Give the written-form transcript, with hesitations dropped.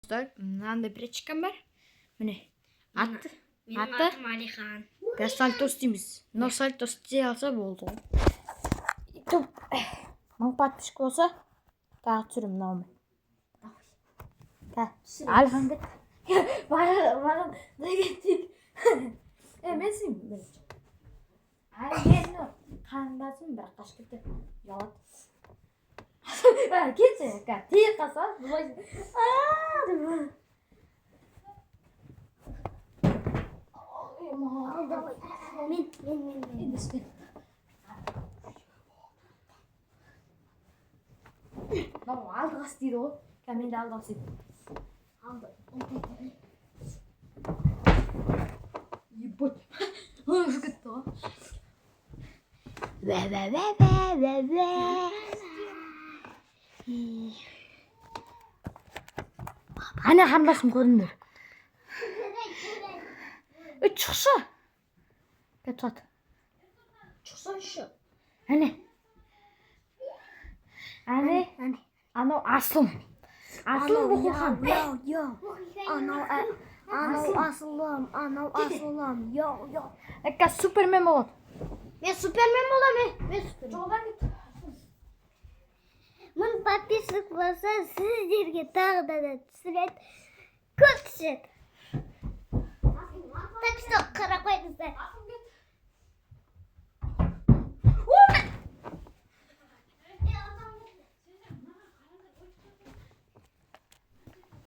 достар, мынандай бір чикан бар. Міне. Атты. Менің атым Алихан. Biraz saltos дейміз. Мынау saltos дей алса болды. Топ. Мың подписчик болса, тағы түсірем мынаумен. Алихан кет. Бара да кеттік. Мен сен. Енді қандасың бірақ қашып кетті. Ұялады. Кетші, тек қаса. Мен. Алдығас дейді ғой. Мен де алдығас дейді. Ебать. Уже кетті ғой. Ана қандасым көріндір. Шықшы. Кетіп жатыр. Шықса үші. Әне. Анау Аслым. Аслым Бұқылхан. Анау Асылым. Әкка супермен болады. Мен супермен боламын. Мен супермен. Жолдан кет. Мың подписчик болса, сіздерге тағы да түсіреді. Көп түсіреді. Так что,